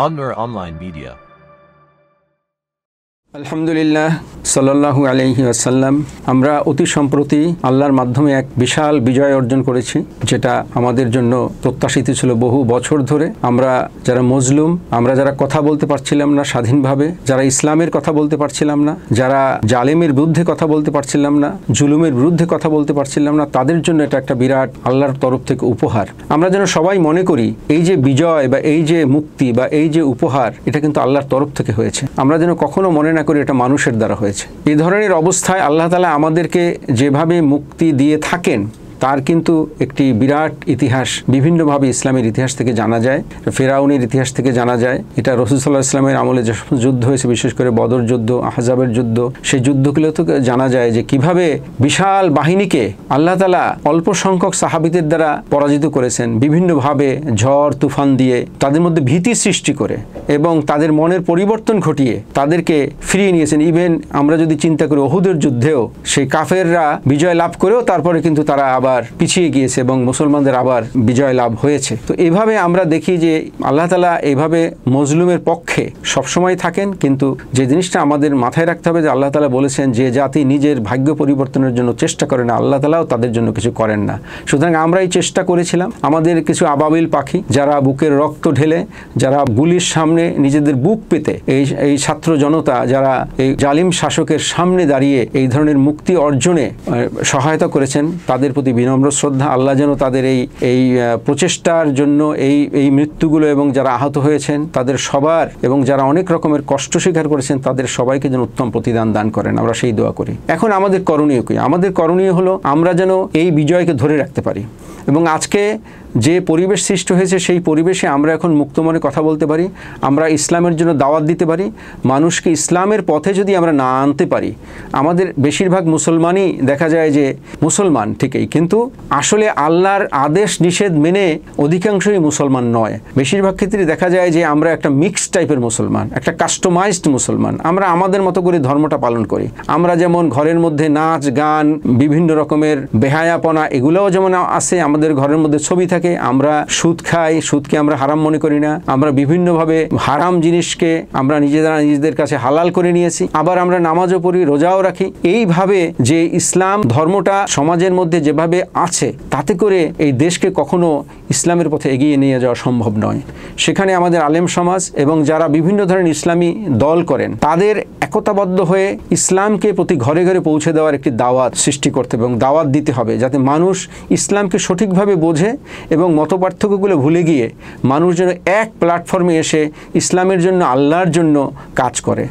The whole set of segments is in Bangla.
An-Nur Online Media. আলহামদুলিল্লাহ সাল্লাল্লাহু আলাইহি ওয়াসাল্লাম। আমরা অতি সম্প্রতি আল্লাহর মাধ্যমে এক বিশাল বিজয় অর্জন করেছি, যেটা আমাদের জন্য প্রত্যাশিত ছিল বহু বছর ধরে। আমরা যারা মজলুম, আমরা যারা কথা বলতে পারছিলাম না স্বাধীনভাবে, যারা ইসলামের কথা বলতে পারছিলাম না, যারা জালেমের বিরুদ্ধে কথা বলতে পারছিলাম না, জুলুমের বিরুদ্ধে কথা বলতে পারছিলাম না, তাদের জন্য এটা একটা বিরাট আল্লাহর তরফ থেকে উপহার। আমরা যেন সবাই মনে করি এই যে বিজয় বা এই যে মুক্তি বা এই যে উপহার, এটা কিন্তু আল্লাহর তরফ থেকে হয়েছে। আমরা যেন কখনো মনে না করি এটা মানুষের দ্বারা হয়েছে। এই ধরনের অবস্থায় আল্লাহ তাআলা আমাদেরকে যেভাবে মুক্তি দিয়ে থাকেন তার কিন্তু একটি বিরাট ইতিহাস বিভিন্নভাবে ইসলামের ইতিহাস থেকে জানা যায়। ফেরাউনের ইতিহাস থেকে জানা যায়। এটা রাসূল সাল্লাল্লাহু আলাইহি ওয়াসাল্লামের আমলে যে যুদ্ধ হয়েছে, বিশেষ করে বদর যুদ্ধ, আহজাবের যুদ্ধ, সেই যুদ্ধগুলো থেকে জানা যায় যে কিভাবে বিশাল বাহিনীকে আল্লাহ তাআলা অল্প সংখ্যক সাহাবীদের দ্বারা পরাজিত করেছেন, বিভিন্নভাবে ঝড় তুফান দিয়ে তাদের মধ্যে ভীতি সৃষ্টি করে এবং তাদের মনের পরিবর্তন ঘটিয়ে তাদেরকে ফিরিয়ে নিয়েছেন। ইভেন আমরা যদি চিন্তা করি উহুদের যুদ্ধেও সেই কাফেররা বিজয় লাভ করেও তারপরে কিন্তু তারা আবার পিছিয়ে গিয়েছে এবং মুসলমানদের আবার বিজয় লাভ হয়েছে। তো এভাবে আমরা দেখি যে আল্লাহ তাআলা এভাবে মজলুমের পক্ষে সবসময় থাকেন। কিন্তু যে জিনিসটা আমাদের মাথায় রাখতে হবে যে আল্লাহ তাআলা বলেছেন যে জাতি নিজের ভাগ্য পরিবর্তনের জন্য চেষ্টা করে না, আল্লাহ তাআলাও তাদের জন্য কিছু করেন না। সুতরাং আমরা এই চেষ্টা করেছিলাম। আমাদের কিছু আবাবিল পাখি যারা বুকের রক্ত ঢেলে, যারা গুলির সামনে নিজেদের বুক পেতে এই ছাত্র জনতা যারা এই জালিম শাসকের সামনে দাঁড়িয়ে এই ধরনের মুক্তি অর্জনে সহায়তা করেছেন, তাদের প্রতি বিনম্র শ্রদ্ধা। আল্লাহ যেন তাদের এই প্রচেষ্টার জন্য এই মৃত্যুগুলো এবং যারা আহত হয়েছেন তাদের সবার, এবং যারা অনেক রকমের কষ্ট স্বীকার করেছেন তাদের সবাইকে যেন উত্তম প্রতিদান দান করেন, আমরা সেই দোয়া করি। এখন আমাদের করণীয় কি? আমাদের করণীয় হলো আমরা যেন এই বিজয়কে ধরে রাখতে পারি এবং আজকে যে পরিবেশ সৃষ্টি হয়েছে সেই পরিবেশে আমরা এখন মুক্ত মনে কথা বলতে পারি, আমরা ইসলামের জন্য দাওয়াত দিতে পারি। মানুষকে ইসলামের পথে যদি আমরা না আনতে পারি, আমাদের বেশিরভাগ মুসলমানই দেখা যায় যে মুসলমান ঠিকই, কিন্তু আসলে আল্লাহর আদেশ নিষেধ মেনে অধিকাংশই মুসলমান নয়। বেশিরভাগ ক্ষেত্রে দেখা যায় যে আমরা একটা মিক্স টাইপের মুসলমান, একটা কাস্টমাইজড মুসলমান। আমরা আমাদের মতো করে ধর্মটা পালন করি। আমরা যেমন ঘরের মধ্যে নাচ গান, বিভিন্ন রকমের বেহায়াপনা, এগুলোও যেমন আছে, আমাদের ঘরের মধ্যে ছবি থাকে। আমরা সুদ খাই, সুদকে আমরা হারাম মনে করি না। আমরা বিভিন্নভাবে হারাম জিনিসকে আমরা নিজেদের কাছে হালাল করে নিয়েছি। আবার আমরা নামাজও পড়ি, রোজাও রাখি। এইভাবে যে ইসলাম ধর্মটা সমাজের মধ্যে যেভাবে আছে, তাতে করে এই দেশকে কখনো ইসলামের পথে এগিয়ে নিয়ে যাওয়া সম্ভব নয়। সেখানে আমাদের আলেম সমাজ এবং যারা বিভিন্ন ধরনের ইসলামী দল করেন, তাদের একতাবদ্ধ হয়ে ইসলামকে প্রতি ঘরে ঘরে পৌঁছে দেওয়ার একটি দাওয়াত সৃষ্টি করতে হবে এবং দাওয়াত দিতে হবে, যাতে মানুষ ইসলামকে সঠিকভাবে বোঝে এবং মতপার্থক্যগুলো ভুলে গিয়ে মানুষ যেন এক প্ল্যাটফর্মে এসে ইসলামের জন্য, আল্লাহর জন্য কাজ করে।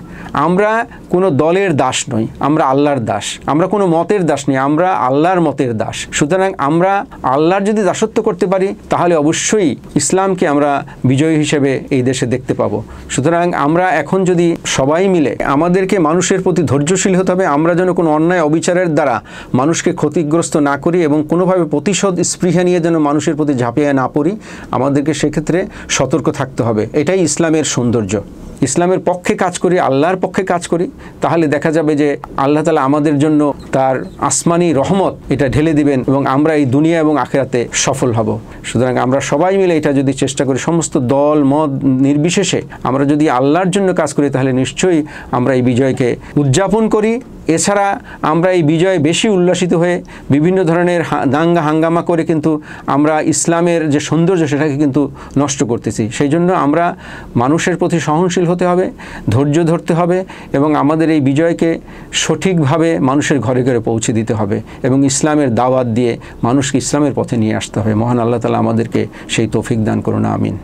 আমরা কোনো দলের দাস নই, আমরা আল্লাহর দাস। আমরা কোনো মতের দাস নই, আমরা আল্লাহর মতের দাস। সুতরাং আমরা আল্লাহর যদি দাসত্ব করতে পারি, তাহলে অবশ্যই ইসলামকে আমরা বিজয়ী হিসেবে এই দেশে দেখতে পাবো। সুতরাং আমরা এখন যদি সবাই মিলে, আমাদেরকে মানুষের প্রতি ধৈর্যশীল হতে হবে। আমরা যেন কোনো অন্যায় অবিচারের দ্বারা মানুষকে ক্ষতিগ্রস্ত না করি এবং কোনোভাবে প্রতিশোধ স্পৃহা নিয়ে যেন মানুষের প্রতি ঝাঁপিয়ে না পড়ি। আমাদেরকে সেক্ষেত্রে সতর্ক থাকতে হবে। এটাই ইসলামের সৌন্দর্য। ইসলামের পক্ষে কাজ করি, আল্লাহর পক্ষে কাজ করি, তাহলে দেখা যাবে যে আল্লাহ তাআলা আমাদের জন্য তার আসমানি রহমত এটা ঢেলে দিবেন এবং আমরা এই দুনিয়া এবং আখিরাতে সফল হব। সুতরাং আমরা সবাই মিলে এটা যদি চেষ্টা করি, সমস্ত দল মত নির্বিশেষে আমরা যদি আল্লাহর জন্য কাজ করি, তাহলে নিশ্চয়ই আমরা এই বিজয়কে উদযাপন করি। এছাড়া আমরা এই বিজয়ে বেশি উল্লাসিত হয়ে বিভিন্ন ধরনের দাঙ্গা হাঙ্গামা করে কিন্তু আমরা ইসলামের যে সৌন্দর্য সেটাকে কিন্তু নষ্ট করতেছি। সেই জন্য আমরা মানুষের প্রতি সহনশীল হতে হবে, ধৈর্য ধরতে হবে এবং আমাদের এই বিজয়কে সঠিকভাবে মানুষের ঘরে ঘরে পৌঁছে দিতে হবে এবং ইসলামের দাওয়াত দিয়ে মানুষকে ইসলামের পথে নিয়ে আসতে হবে। মহান আল্লাহ তাআলা আমাদেরকে সেই তৌফিক দান করুন, আমিন।